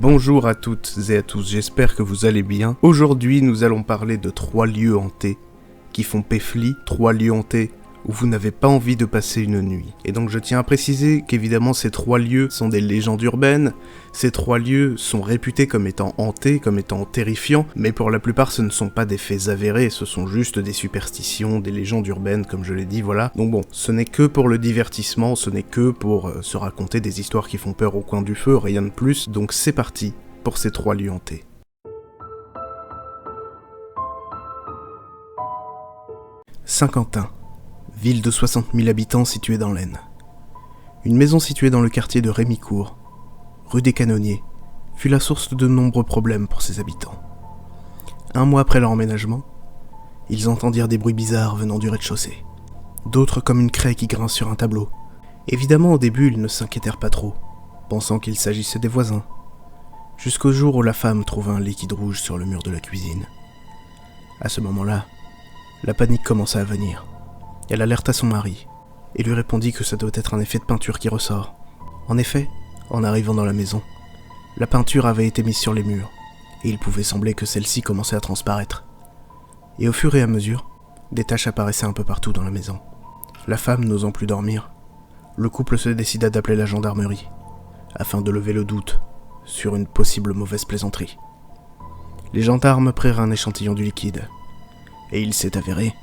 Bonjour à toutes et à tous, j'espère que vous allez bien. Aujourd'hui, nous allons parler de 3 lieux hantés qui font péfli, 3 lieux hantés où vous n'avez pas envie de passer une nuit. Et donc je tiens à préciser qu'évidemment ces 3 lieux sont des légendes urbaines, ces 3 lieux sont réputés comme étant hantés, comme étant terrifiants, mais pour la plupart ce ne sont pas des faits avérés, ce sont juste des superstitions, des légendes urbaines comme je l'ai dit, voilà. Donc bon, ce n'est que pour le divertissement, ce n'est que pour se raconter des histoires qui font peur au coin du feu, rien de plus, donc c'est parti pour ces 3 lieux hantés. Saint-Quentin, ville de 60 000 habitants située dans l'Aisne. Une maison située dans le quartier de Rémicourt, rue des Canonniers, fut la source de nombreux problèmes pour ses habitants. Un mois après leur emménagement, ils entendirent des bruits bizarres venant du rez-de-chaussée. D'autres comme une craie qui grince sur un tableau. Évidemment, au début, ils ne s'inquiétèrent pas trop, pensant qu'il s'agissait des voisins. Jusqu'au jour où la femme trouva un liquide rouge sur le mur de la cuisine. À ce moment-là, la panique commença à venir. Elle alerta son mari, et lui répondit que ça doit être un effet de peinture qui ressort. En effet, en arrivant dans la maison, la peinture avait été mise sur les murs, et il pouvait sembler que celle-ci commençait à transparaître. Et au fur et à mesure, des taches apparaissaient un peu partout dans la maison. La femme n'osant plus dormir, le couple se décida d'appeler la gendarmerie, afin de lever le doute sur une possible mauvaise plaisanterie. Les gendarmes prirent un échantillon du liquide, et il s'est avéré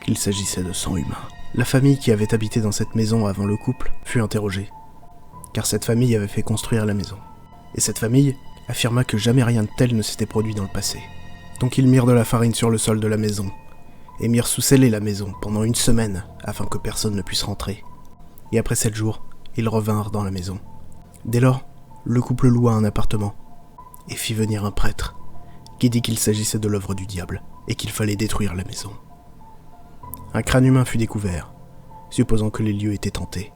qu'il s'agissait de sang humain. La famille qui avait habité dans cette maison avant le couple fut interrogée, car cette famille avait fait construire la maison. Et cette famille affirma que jamais rien de tel ne s'était produit dans le passé. Donc ils mirent de la farine sur le sol de la maison, et mirent sous scellé la maison pendant 1 semaine, afin que personne ne puisse rentrer. Et après 7 jours, ils revinrent dans la maison. Dès lors, le couple loua un appartement, et fit venir un prêtre, qui dit qu'il s'agissait de l'œuvre du diable, et qu'il fallait détruire la maison. Un crâne humain fut découvert, supposant que les lieux étaient hantés.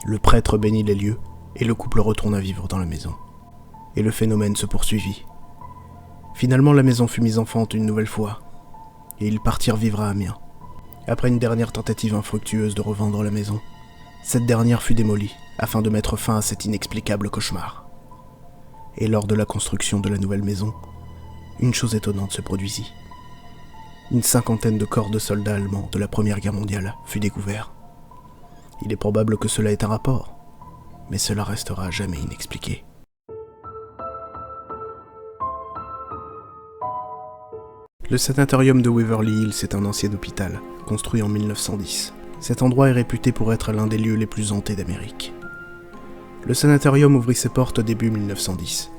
Le prêtre bénit les lieux, et le couple retourna vivre dans la maison. Et le phénomène se poursuivit. Finalement, la maison fut mise en vente une nouvelle fois, et ils partirent vivre à Amiens. Après une dernière tentative infructueuse de revendre la maison, cette dernière fut démolie, afin de mettre fin à cet inexplicable cauchemar. Et lors de la construction de la nouvelle maison, une chose étonnante se produisit. Une 50aine de corps de soldats allemands de la Première Guerre mondiale fut découvert. Il est probable que cela ait un rapport, mais cela restera à jamais inexpliqué. Le sanatorium de Waverly Hills est un ancien hôpital, construit en 1910. Cet endroit est réputé pour être l'un des lieux les plus hantés d'Amérique. Le sanatorium ouvrit ses portes début 1910.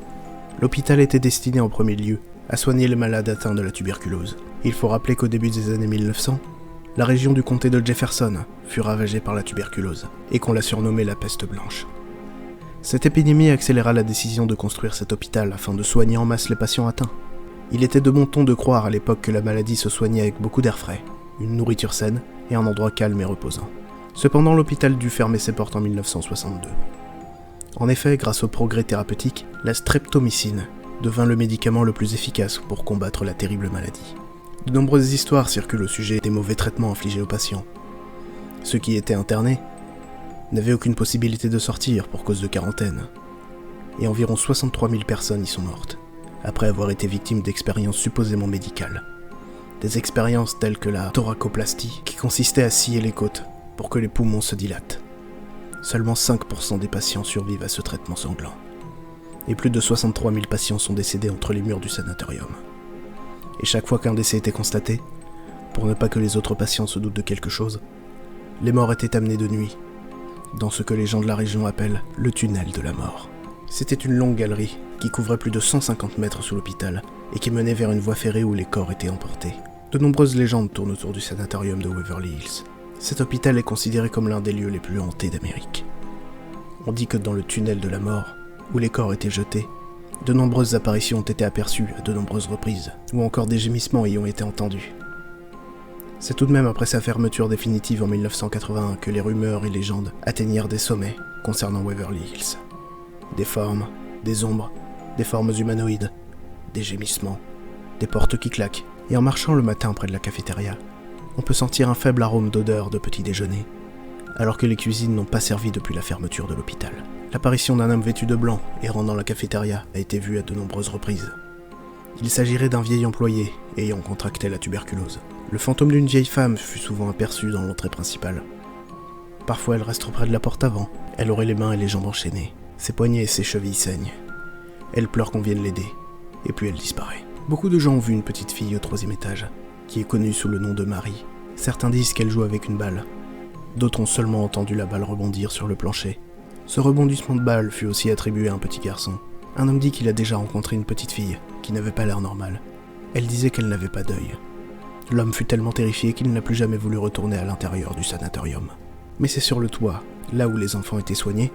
L'hôpital était destiné en premier lieu à soigner les malades atteints de la tuberculose. Il faut rappeler qu'au début des années 1900, la région du comté de Jefferson fut ravagée par la tuberculose, et qu'on l'a surnommée la peste blanche. Cette épidémie accéléra la décision de construire cet hôpital afin de soigner en masse les patients atteints. Il était de bon ton de croire à l'époque que la maladie se soignait avec beaucoup d'air frais, une nourriture saine et un endroit calme et reposant. Cependant, l'hôpital dut fermer ses portes en 1962. En effet, grâce au progrès thérapeutique, la streptomycine devint le médicament le plus efficace pour combattre la terrible maladie. De nombreuses histoires circulent au sujet des mauvais traitements infligés aux patients. Ceux qui étaient internés n'avaient aucune possibilité de sortir pour cause de quarantaine, et environ 63 000 personnes y sont mortes, après avoir été victimes d'expériences supposément médicales. Des expériences telles que la thoracoplastie, qui consistait à scier les côtes pour que les poumons se dilatent. Seulement 5% des patients survivent à ce traitement sanglant. Et plus de 63 000 patients sont décédés entre les murs du sanatorium. Et chaque fois qu'un décès était constaté, pour ne pas que les autres patients se doutent de quelque chose, les morts étaient amenés de nuit, dans ce que les gens de la région appellent le tunnel de la mort. C'était une longue galerie qui couvrait plus de 150 mètres sous l'hôpital et qui menait vers une voie ferrée où les corps étaient emportés. De nombreuses légendes tournent autour du sanatorium de Waverly Hills. Cet hôpital est considéré comme l'un des lieux les plus hantés d'Amérique. On dit que dans le tunnel de la mort, où les corps étaient jetés, de nombreuses apparitions ont été aperçues à de nombreuses reprises, ou encore des gémissements y ont été entendus. C'est tout de même après sa fermeture définitive en 1981 que les rumeurs et légendes atteignirent des sommets concernant Waverly Hills. Des formes, des ombres, des formes humanoïdes, des gémissements, des portes qui claquent, et en marchant le matin près de la cafétéria, on peut sentir un faible arôme d'odeur de petit déjeuner, alors que les cuisines n'ont pas servi depuis la fermeture de l'hôpital. L'apparition d'un homme vêtu de blanc errant dans la cafétéria a été vue à de nombreuses reprises. Il s'agirait d'un vieil employé ayant contracté la tuberculose. Le fantôme d'une vieille femme fut souvent aperçu dans l'entrée principale. Parfois elle reste près de la porte avant, elle aurait les mains et les jambes enchaînées. Ses poignets et ses chevilles saignent. Elle pleure qu'on vienne l'aider, et puis elle disparaît. Beaucoup de gens ont vu une petite fille au 3e étage, qui est connue sous le nom de Marie. Certains disent qu'elle joue avec une balle. D'autres ont seulement entendu la balle rebondir sur le plancher. Ce rebondissement de balle fut aussi attribué à un petit garçon. Un homme dit qu'il a déjà rencontré une petite fille, qui n'avait pas l'air normale. Elle disait qu'elle n'avait pas d'œil. L'homme fut tellement terrifié qu'il n'a plus jamais voulu retourner à l'intérieur du sanatorium. Mais c'est sur le toit, là où les enfants étaient soignés,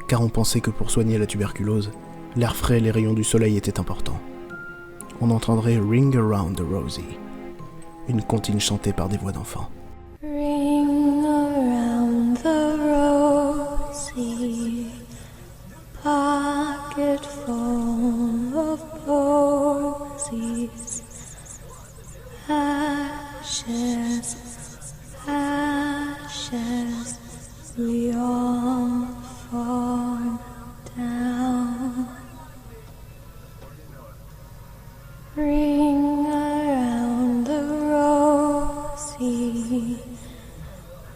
car on pensait que pour soigner la tuberculose, l'air frais et les rayons du soleil étaient importants. On entendrait Ring Around the Rosie, une comptine chantée par des voix d'enfants. Ring around the rosy, pocket full of posies, ashes, ashes, we all fall down. Ring around the rosy,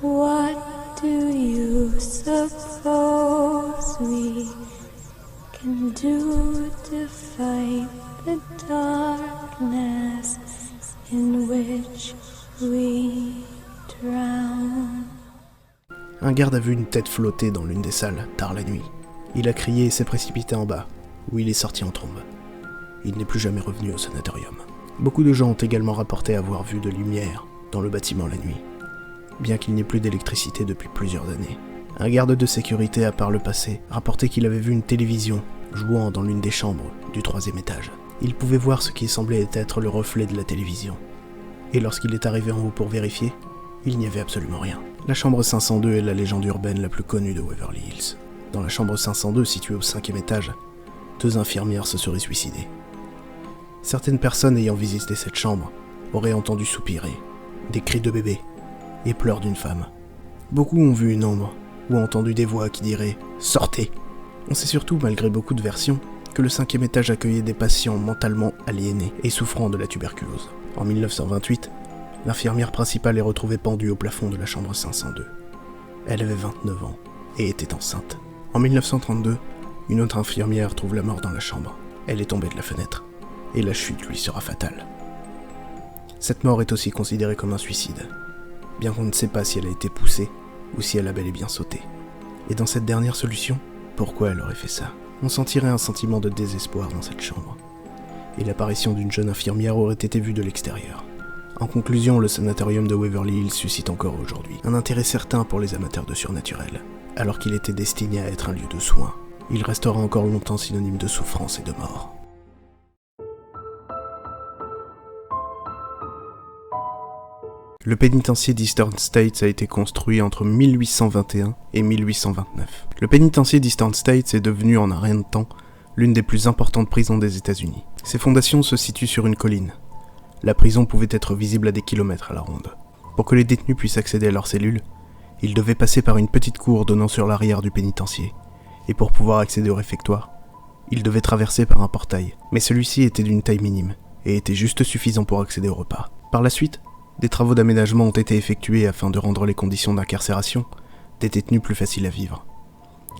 what do you suppose we can do to fight the darkness in which we drown? Un garde a vu une tête flotter dans l'une des salles, tard la nuit. Il a crié et s'est précipité en bas, où il est sorti en trombe. Il n'est plus jamais revenu au sanatorium. Beaucoup de gens ont également rapporté avoir vu de lumière dans le bâtiment la nuit, bien qu'il n'y ait plus d'électricité depuis plusieurs années. Un garde de sécurité a par le passé rapporté qu'il avait vu une télévision jouant dans l'une des chambres du 3e étage. Il pouvait voir ce qui semblait être le reflet de la télévision. Et lorsqu'il est arrivé en haut pour vérifier, il n'y avait absolument rien. La chambre 502 est la légende urbaine la plus connue de Waverly Hills. Dans la chambre 502, située au 5e étage, 2 infirmières se seraient suicidées. Certaines personnes ayant visité cette chambre auraient entendu soupirer, des cris de bébé et pleurs d'une femme. Beaucoup ont vu une ombre ou entendu des voix qui diraient « Sortez !». On sait surtout, malgré beaucoup de versions, que le 5e étage accueillait des patients mentalement aliénés et souffrant de la tuberculose. En 1928, l'infirmière principale est retrouvée pendue au plafond de la chambre 502. Elle avait 29 ans et était enceinte. En 1932, une autre infirmière trouve la mort dans la chambre. Elle est tombée de la fenêtre, et la chute lui sera fatale. Cette mort est aussi considérée comme un suicide, bien qu'on ne sait pas si elle a été poussée ou si elle a bel et bien sauté. Et dans cette dernière solution, pourquoi elle aurait fait ça? On sentirait un sentiment de désespoir dans cette chambre, et l'apparition d'une jeune infirmière aurait été vue de l'extérieur. En conclusion, le sanatorium de Waverly Hills suscite encore aujourd'hui un intérêt certain pour les amateurs de surnaturel. Alors qu'il était destiné à être un lieu de soins, il restera encore longtemps synonyme de souffrance et de mort. Le pénitencier d'Eastern States a été construit entre 1821 et 1829. Le pénitencier d'Eastern States est devenu en un rien de temps l'une des plus importantes prisons des États-Unis. Ses fondations se situent sur une colline. La prison pouvait être visible à des kilomètres à la ronde. Pour que les détenus puissent accéder à leurs cellules, ils devaient passer par une petite cour donnant sur l'arrière du pénitencier. Et pour pouvoir accéder au réfectoire, ils devaient traverser par un portail. Mais celui-ci était d'une taille minime et était juste suffisant pour accéder au repas. Par la suite, des travaux d'aménagement ont été effectués afin de rendre les conditions d'incarcération des détenus plus faciles à vivre.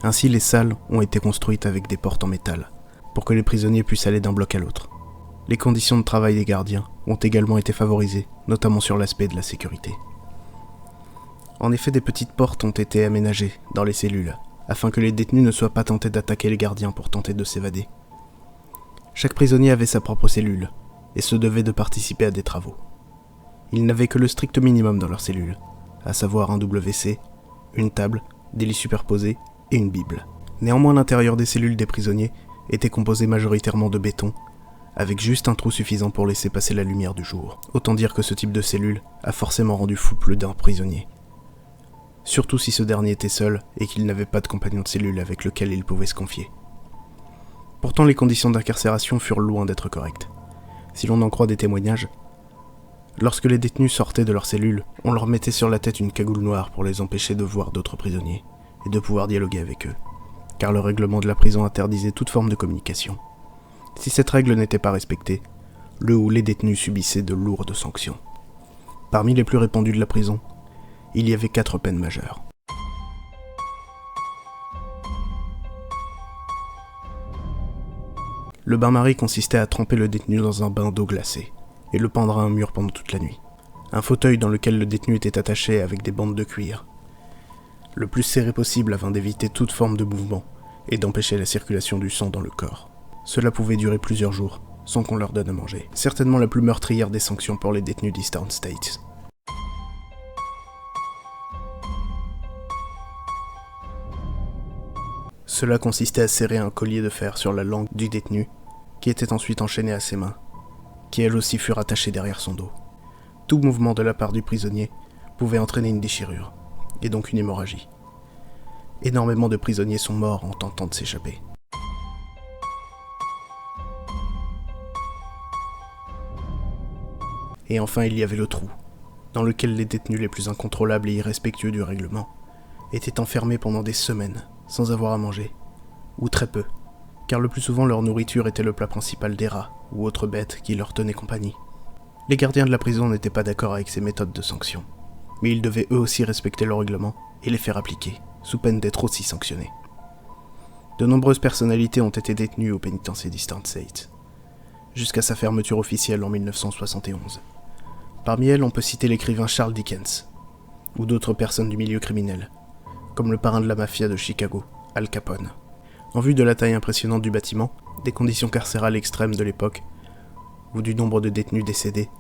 Ainsi, les salles ont été construites avec des portes en métal, pour que les prisonniers puissent aller d'un bloc à l'autre. Les conditions de travail des gardiens ont également été favorisées, notamment sur l'aspect de la sécurité. En effet, des petites portes ont été aménagées dans les cellules, afin que les détenus ne soient pas tentés d'attaquer les gardiens pour tenter de s'évader. Chaque prisonnier avait sa propre cellule, et se devait de participer à des travaux. Ils n'avaient que le strict minimum dans leur cellule, à savoir un WC, une table, des lits superposés et une Bible. Néanmoins, l'intérieur des cellules des prisonniers était composé majoritairement de béton, avec juste un trou suffisant pour laisser passer la lumière du jour. Autant dire que ce type de cellule a forcément rendu fou plus d'un prisonnier. Surtout si ce dernier était seul et qu'il n'avait pas de compagnon de cellule avec lequel il pouvait se confier. Pourtant, les conditions d'incarcération furent loin d'être correctes. Si l'on en croit des témoignages, lorsque les détenus sortaient de leur cellule, on leur mettait sur la tête une cagoule noire pour les empêcher de voir d'autres prisonniers et de pouvoir dialoguer avec eux. car le règlement de la prison interdisait toute forme de communication. Si cette règle n'était pas respectée, le ou les détenus subissaient de lourdes sanctions. Parmi les plus répandues de la prison, il y avait 4 peines majeures. Le bain-marie consistait à tremper le détenu dans un bain d'eau glacée et le pendre à un mur pendant toute la nuit. Un fauteuil dans lequel le détenu était attaché avec des bandes de cuir, le plus serré possible afin d'éviter toute forme de mouvement et d'empêcher la circulation du sang dans le corps. Cela pouvait durer plusieurs jours, sans qu'on leur donne à manger. Certainement la plus meurtrière des sanctions pour les détenus d'Eastern States. Cela consistait à serrer un collier de fer sur la langue du détenu, qui était ensuite enchaîné à ses mains, qui elles aussi furent attachées derrière son dos. Tout mouvement de la part du prisonnier pouvait entraîner une déchirure, et donc une hémorragie. Énormément de prisonniers sont morts en tentant de s'échapper. Et enfin, il y avait le trou, dans lequel les détenus les plus incontrôlables et irrespectueux du règlement étaient enfermés pendant des semaines, sans avoir à manger, ou très peu, car le plus souvent leur nourriture était le plat principal des rats ou autres bêtes qui leur tenaient compagnie. Les gardiens de la prison n'étaient pas d'accord avec ces méthodes de sanction, mais ils devaient eux aussi respecter le règlement et les faire appliquer, sous peine d'être aussi sanctionnés. De nombreuses personnalités ont été détenues au pénitencier d'Eastern States, jusqu'à sa fermeture officielle en 1971. Parmi elles, on peut citer l'écrivain Charles Dickens, ou d'autres personnes du milieu criminel, comme le parrain de la mafia de Chicago, Al Capone. En vue de la taille impressionnante du bâtiment, des conditions carcérales extrêmes de l'époque, ou du nombre de détenus décédés,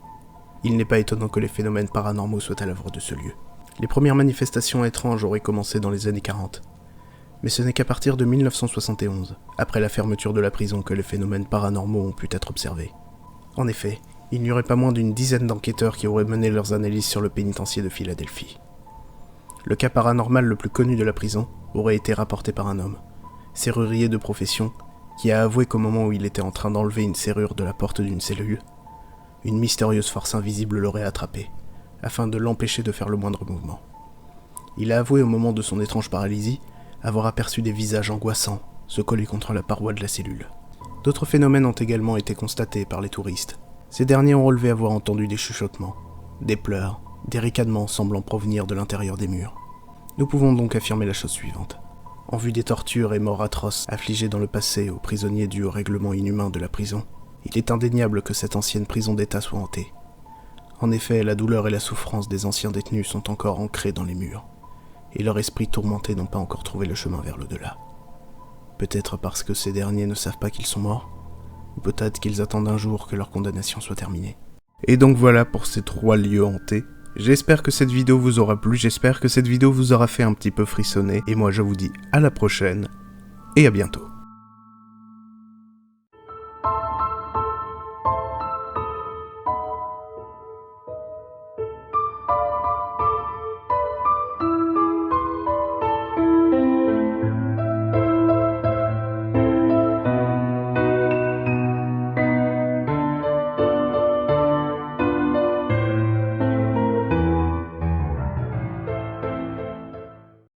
il n'est pas étonnant que les phénomènes paranormaux soient à l'œuvre de ce lieu. Les premières manifestations étranges auraient commencé dans les années 40, mais ce n'est qu'à partir de 1971, après la fermeture de la prison, que les phénomènes paranormaux ont pu être observés. En effet, il n'y aurait pas moins d'une dizaine d'enquêteurs qui auraient mené leurs analyses sur le pénitencier de Philadelphie. Le cas paranormal le plus connu de la prison aurait été rapporté par un homme, serrurier de profession, qui a avoué qu'au moment où il était en train d'enlever une serrure de la porte d'une cellule, une mystérieuse force invisible l'aurait attrapé, afin de l'empêcher de faire le moindre mouvement. Il a avoué au moment de son étrange paralysie avoir aperçu des visages angoissants se coller contre la paroi de la cellule. D'autres phénomènes ont également été constatés par les touristes. Ces derniers ont relevé avoir entendu des chuchotements, des pleurs, des ricanements semblant provenir de l'intérieur des murs. Nous pouvons donc affirmer la chose suivante. En vue des tortures et morts atroces affligées dans le passé aux prisonniers dus au règlement inhumain de la prison, il est indéniable que cette ancienne prison d'État soit hantée. En effet, la douleur et la souffrance des anciens détenus sont encore ancrés dans les murs, et leurs esprits tourmentés n'ont pas encore trouvé le chemin vers l'au-delà. Peut-être parce que ces derniers ne savent pas qu'ils sont morts, ou peut-être qu'ils attendent un jour que leur condamnation soit terminée. Et donc voilà pour ces 3 lieux hantés. J'espère que cette vidéo vous aura plu, j'espère que cette vidéo vous aura fait un petit peu frissonner, et moi je vous dis à la prochaine, et à bientôt.